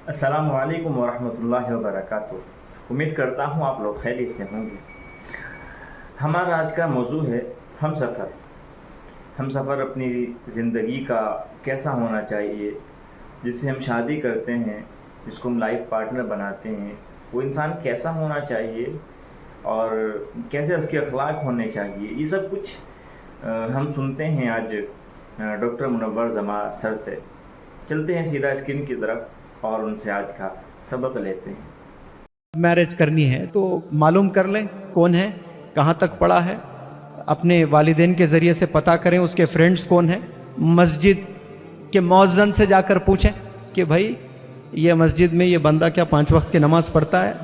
अस्सलामु अलैकुम वरहमतुल्लाहि वबरकातुह। उम्मीद करता हूँ आप लोग खैरियत से होंगे। हमारा आज का मौजू है हम सफ़र अपनी ज़िंदगी का कैसा होना चाहिए। जिससे हम शादी करते हैं, जिसको हम लाइफ पार्टनर बनाते हैं, वो इंसान कैसा होना चाहिए और कैसे उसके अखलाक होने चाहिए। ये सब कुछ हम सुनते हैं आज डॉक्टर मुनव्वर जमा सर से। चलते हैं सीधा स्क्रीन की तरफ और उनसे आज का सबक लेते हैं। मैरिज करनी है तो मालूम कर लें कौन है, कहाँ तक पढ़ा है, अपने वालिदैन के ज़रिए से पता करें उसके फ्रेंड्स कौन है। मस्जिद के मौज़न से जाकर पूछें कि भाई ये मस्जिद में ये बंदा क्या 5 वक्त की नमाज़ पढ़ता है।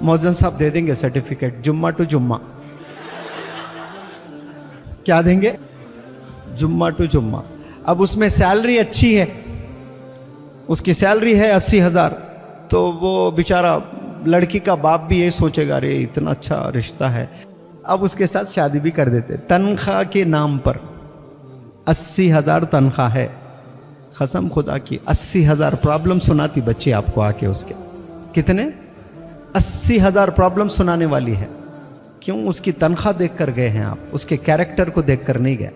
मौज़न साहब दे देंगे सर्टिफिकेट, जुम्मा टू जुम्मा। क्या देंगे? जुम्मा टू जुम्मा। अब उसमें सैलरी अच्छी है, उसकी सैलरी है 80,000, तो वो बेचारा लड़की का बाप भी ये सोचेगा अरे इतना अच्छा रिश्ता है, अब उसके साथ शादी भी कर देते। तनख्वाह के नाम पर 80,000 तनख्वाह है, कसम खुदा की 80,000 प्रॉब्लम सुनाती बच्ची आपको आके उसके। कितने? 80,000 प्रॉब्लम सुनाने वाली है। क्यों? उसकी तनख्वाह देख कर गए हैं आप, उसके कैरेक्टर को देख कर नहीं गए,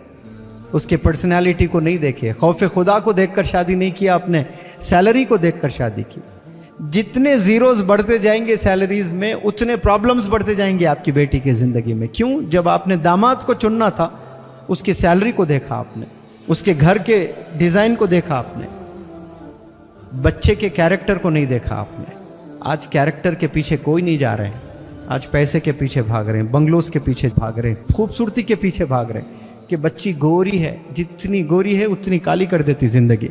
उसके पर्सनैलिटी को नहीं देखे, खौफ खुदा को देखकर शादी नहीं किया आपने, सैलरी को देखकर शादी की। जितने जीरोस बढ़ते जाएंगे सैलरीज में, उतने प्रॉब्लम्स बढ़ते जाएंगे आपकी बेटी की जिंदगी में। क्यों? जब आपने दामाद को चुनना था, उसकी सैलरी को देखा आपने, उसके घर के डिजाइन को देखा आपने, बच्चे के कैरेक्टर को नहीं देखा आपने। आज कैरेक्टर के पीछे कोई नहीं जा रहे हैं, आज पैसे के पीछे भाग रहे हैं, बंगलोज के पीछे भाग रहे हैं, खूबसूरती के पीछे भाग रहे हैं कि बच्ची गोरी है, जितनी गोरी है उतनी काली कर देती जिंदगी।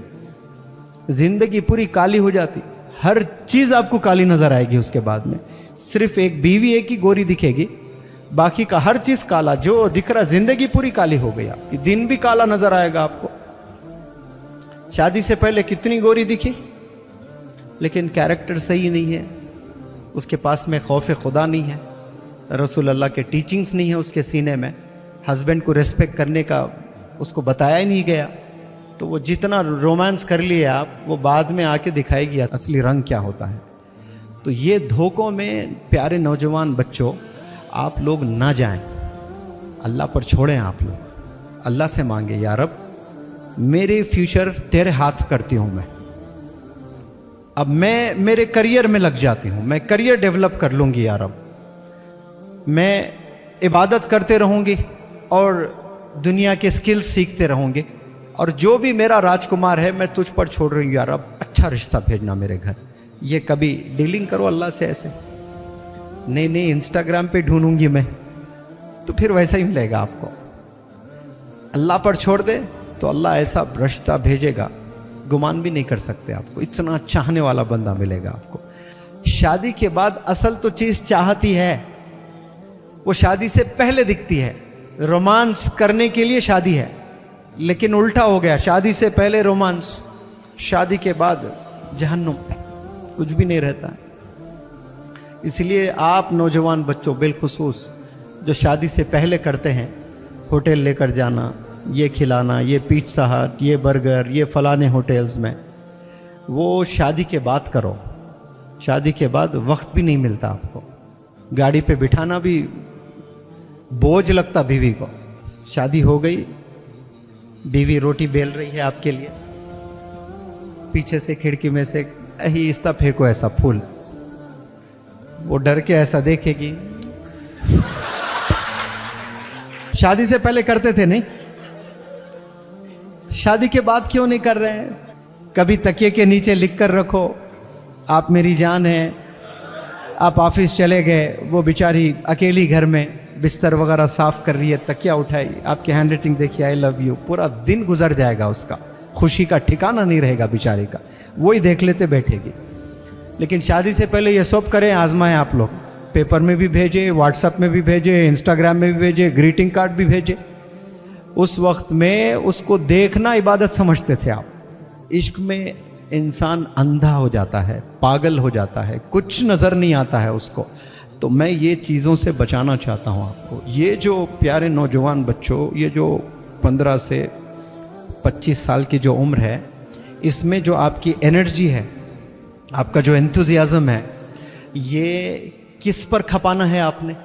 जिंदगी पूरी काली हो जाती, हर चीज आपको काली नजर आएगी उसके बाद में। सिर्फ एक बीवी एक ही गोरी दिखेगी, बाकी का हर चीज काला जो दिख रहा, जिंदगी पूरी काली हो गई आपकी। दिन भी काला नजर आएगा आपको। शादी से पहले कितनी गोरी दिखी, लेकिन कैरेक्टर सही नहीं है, उसके पास में खौफ खुदा नहीं है, रसूल अल्लाह के टीचिंग्स नहीं है उसके सीने में, हस्बैंड को रेस्पेक्ट करने का उसको बताया ही नहीं गया। तो वो जितना रोमांस कर लिए आप, वो बाद में आके दिखाएगी असली रंग क्या होता है। तो ये धोखों में प्यारे नौजवान बच्चों आप लोग ना जाएं, अल्लाह पर छोड़ें। आप लोग अल्लाह से मांगे, या रब मेरे फ्यूचर तेरे हाथ करती हूं मैं, अब मैं मेरे करियर में लग जाती हूं, मैं करियर डेवलप कर लूंगी या रब, मैं इबादत करते रहूंगी और दुनिया के स्किल्स सीखते रहूंगे, और जो भी मेरा राजकुमार है मैं तुझ पर छोड़ रही हूँ यार, अब अच्छा रिश्ता भेजना मेरे घर। ये कभी डीलिंग करो अल्लाह से ऐसे, नहीं नहीं इंस्टाग्राम पे ढूंढूंगी मैं, तो फिर वैसा ही मिलेगा आपको। अल्लाह पर छोड़ दे तो अल्लाह ऐसा रिश्ता भेजेगा, गुमान भी नहीं कर सकते आपको, इतना चाहने वाला बंदा मिलेगा आपको। शादी के बाद असल तो चीज चाहती है, वो शादी से पहले दिखती है। रोमांस करने के लिए शादी है, लेकिन उल्टा हो गया, शादी से पहले रोमांस, शादी के बाद जहन्नुम, कुछ भी नहीं रहता है। इसलिए आप नौजवान बच्चों बिलखुसूस जो शादी से पहले करते हैं, होटल लेकर जाना, ये खिलाना, ये पिज़्ज़ा हट, ये बर्गर, ये फलाने होटल्स में, वो शादी के बाद करो। शादी के बाद वक्त भी नहीं मिलता आपको, गाड़ी पे बिठाना भी बोझ लगता बीवी को। शादी हो गई, बीवी रोटी बेल रही है आपके लिए, पीछे से खिड़की में से ही इस्ता फेंको ऐसा फूल, वो डर के ऐसा देखेगी। शादी से पहले करते थे नहीं, शादी के बाद क्यों नहीं कर रहे हैं? कभी तकिए के नीचे लिख कर रखो आप मेरी जान है। आप ऑफिस चले गए, वो बेचारी अकेली घर में बिस्तर वगैरह साफ कर रही है, तकिया उठाई, आपकी हैंड राइटिंग देखिए आई लव यू, पूरा दिन गुजर जाएगा, उसका खुशी का ठिकाना नहीं रहेगा बेचारी का, वही देख लेते बैठेगी। लेकिन शादी से पहले ये सब करें, आजमाएं आप लोग, पेपर में भी भेजे, व्हाट्सएप में भी भेजे, इंस्टाग्राम में भी भेजे, ग्रीटिंग कार्ड भी भेजे। उस वक्त में उसको देखना इबादत समझते थे आप। इश्क में इंसान अंधा हो जाता है, पागल हो जाता है, कुछ नजर नहीं आता है उसको। तो मैं ये चीज़ों से बचाना चाहता हूँ आपको। ये जो प्यारे नौजवान बच्चों, ये जो 15 से 25 साल की जो उम्र है, इसमें जो आपकी एनर्जी है, आपका जो एंथुजियाज्म है ये किस पर खपाना है आपने?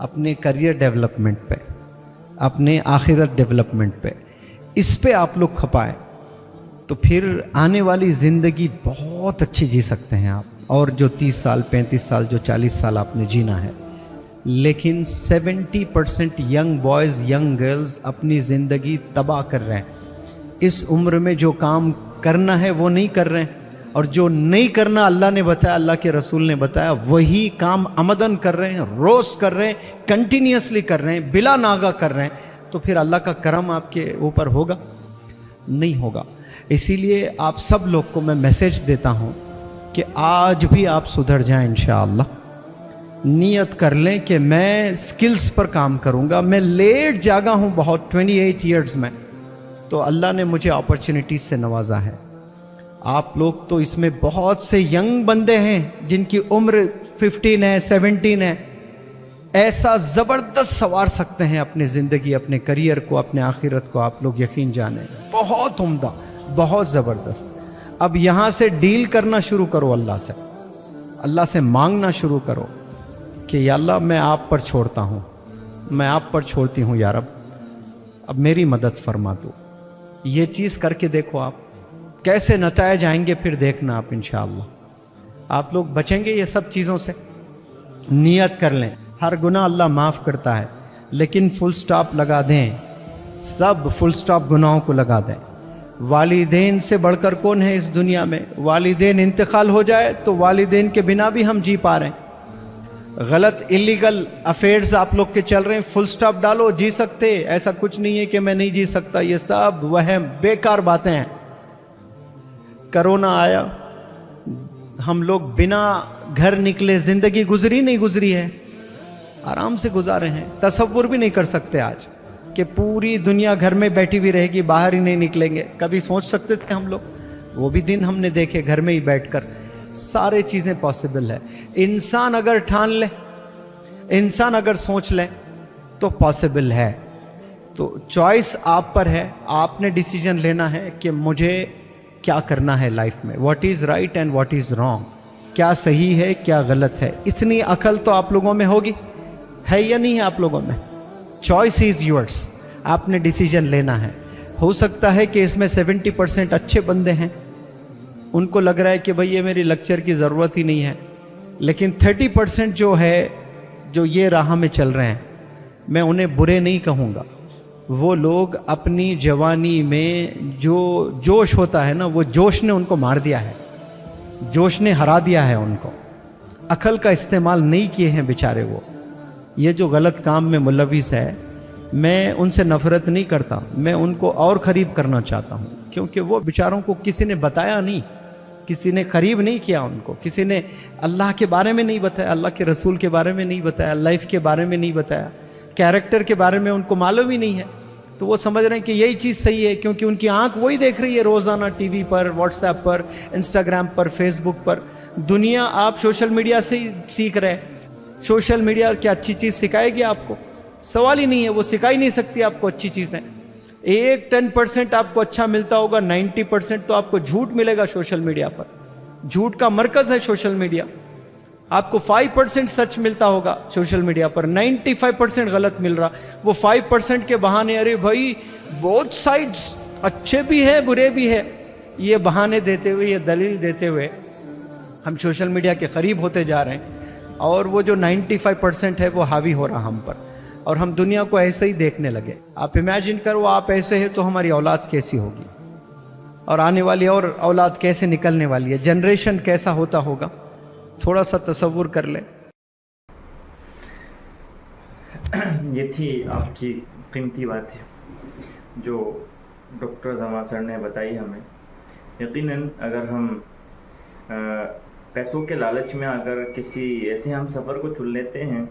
अपने करियर डेवलपमेंट पे, अपने आखिरत डेवलपमेंट पे, इस पे आप लोग खपाएं तो फिर आने वाली ज़िंदगी बहुत अच्छी जी सकते हैं आप। और जो 30 साल 35 साल जो 40 साल आपने जीना है, लेकिन 70% यंग बॉयज़ यंग गर्ल्स अपनी ज़िंदगी तबाह कर रहे हैं। इस उम्र में जो काम करना है वो नहीं कर रहे हैं, और जो नहीं करना अल्लाह ने बताया, अल्लाह के रसूल ने बताया, वही काम अमदन कर रहे हैं, रोज़ कर रहे हैं, कंटिन्यूसली कर रहे हैं, बिला नागा कर रहे हैं। तो फिर अल्लाह का करम आपके ऊपर होगा? नहीं होगा। इसीलिए आप सब लोग को मैं मैसेज देता हूँ कि आज भी आप सुधर जाएं इंशाअल्लाह। नियत कर लें कि मैं स्किल्स पर काम करूँगा। मैं लेट जागा हूँ बहुत, 28 ईयर्स में, तो अल्लाह ने मुझे अपॉर्चुनिटीज़ से नवाजा है। आप लोग तो इसमें बहुत से यंग बंदे हैं जिनकी उम्र 15 है 17 है, ऐसा ज़बरदस्त सवार सकते हैं अपनी ज़िंदगी, अपने करियर को, अपने आखिरत को। आप लोग यकीन जाने, बहुत उम्दा, बहुत ज़बरदस्त। अब यहाँ से डील करना शुरू करो अल्लाह से मांगना शुरू करो कि या अल्लाह मैं आप पर छोड़ता हूँ, मैं आप पर छोड़ती हूँ या रब, अब मेरी मदद फरमा दो। ये चीज़ करके देखो, आप कैसे नतायज आएंगे फिर देखना आप इंशाअल्लाह। आप लोग बचेंगे ये सब चीज़ों से। नियत कर लें, हर गुनाह अल्लाह माफ़ करता है, लेकिन फुल स्टॉप लगा दें, सब फुल स्टॉप गुनाहों को लगा दें। वालिदैन से बढ़कर कौन है इस दुनिया में? वालिदैन इंतकाल हो जाए तो वालिदैन के बिना भी हम जी पा रहे हैं। गलत इलीगल अफेयर्स आप लोग के चल रहे हैं, फुल स्टॉप डालो, जी सकते। ऐसा कुछ नहीं है कि मैं नहीं जी सकता, ये सब वहम बेकार बातें हैं। कोरोना आया, हम लोग बिना घर निकले जिंदगी गुजरी नहीं गुजरी है, आराम से गुजारे हैं। तसव्वुर भी नहीं कर सकते आज कि पूरी दुनिया घर में बैठी हुई रहेगी, बाहर ही नहीं निकलेंगे। कभी सोच सकते थे हम लोग? वो भी दिन हमने देखे, घर में ही बैठकर सारे चीज़ें पॉसिबल है। इंसान अगर ठान ले, इंसान अगर सोच ले तो पॉसिबल है। तो चॉइस आप पर है, आपने डिसीजन लेना है कि मुझे क्या करना है लाइफ में, what is right and what is wrong, क्या सही है क्या गलत है। इतनी अकल तो आप लोगों में होगी, है या नहीं है आप लोगों में? चॉइस इज़ योर्स, आपने डिसीजन लेना है। हो सकता है कि इसमें 70% अच्छे बंदे हैं, उनको लग रहा है कि भाई ये मेरी लेक्चर की ज़रूरत ही नहीं है, लेकिन 30% जो है, जो ये राह में चल रहे हैं, मैं उन्हें बुरे नहीं कहूँगा। वो लोग अपनी जवानी में जो जोश होता है ना, वो जोश ने उनको मार दिया है, जोश ने हरा दिया है उनको। अकल का इस्तेमाल नहीं किए हैं बेचारे वो। ये जो गलत काम में मुलविस है, मैं उनसे नफ़रत नहीं करता, मैं उनको और करीब करना चाहता हूँ, क्योंकि वो बेचारों को किसी ने बताया नहीं, किसी ने करीब नहीं किया उनको, किसी ने अल्लाह के बारे में नहीं बताया, अल्लाह के रसूल के बारे में नहीं बताया, लाइफ के बारे में नहीं बताया, कैरेक्टर के बारे में उनको मालूम ही नहीं है। तो वो समझ रहे हैं कि यही चीज़ सही है, क्योंकि उनकी आंख वही देख रही है रोज़ाना टीवी पर, व्हाट्सएप पर, इंस्टाग्राम पर, फेसबुक पर। दुनिया आप सोशल मीडिया से ही सीख रहे हैं। सोशल मीडिया क्या अच्छी चीज़ सिखाएगी आपको? सवाल ही नहीं है, वो सिखा ही नहीं सकती आपको अच्छी चीज़ें। 10% आपको अच्छा मिलता होगा, 90% तो आपको झूठ मिलेगा सोशल मीडिया पर। झूठ का मरकज़ है सोशल मीडिया। आपको 5% सच मिलता होगा सोशल मीडिया पर, 95% गलत मिल रहा। वो 5% के बहाने, अरे भाई बोथ साइड्स अच्छे भी है बुरे भी है, ये बहाने देते हुए, ये दलील देते हुए हम सोशल मीडिया के करीब होते जा रहे हैं, और वो जो 95% है वो हावी हो रहा हम पर, और हम दुनिया को ऐसे ही देखने लगे। आप इमेजिन करो, आप ऐसे हैं तो हमारी औलाद कैसी होगी, और आने वाली और औलाद कैसे निकलने वाली है, जनरेशन कैसा होता होगा, थोड़ा सा तसव्वुर कर लें। ये थी आपकी कीमती बात जो डॉक्टर जमा सर ने बताई हमें। यकीनन अगर हम पैसों के लालच में अगर किसी ऐसे हम सफ़र को चुन लेते हैं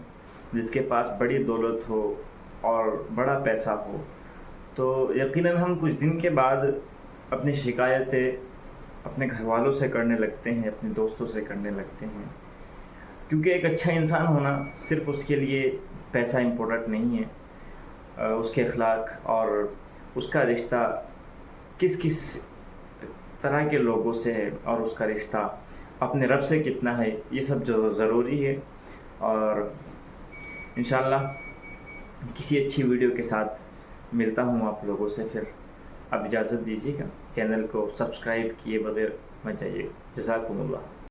जिसके पास बड़ी दौलत हो और बड़ा पैसा हो, तो यकीनन हम कुछ दिन के बाद अपनी शिकायतें अपने घर वालों से करने लगते हैं, अपने दोस्तों से करने लगते हैं। क्योंकि एक अच्छा इंसान होना सिर्फ उसके लिए पैसा इम्पोर्टेंट नहीं है, उसके अखलाक और उसका रिश्ता किस किस طرح کے لوگوں سے ہے اور اس کا رشتہ اپنے رب سے کتنا ہے، یہ سب جو ضروری ہے. اور انشاءاللہ کسی اچھی ویڈیو کے ساتھ ملتا ہوں آپ لوگوں سے. پھر اب اجازت دیجیے گا، چینل کو سبسکرائب کیے بغیر مت جائیے. جزاکم اللہ.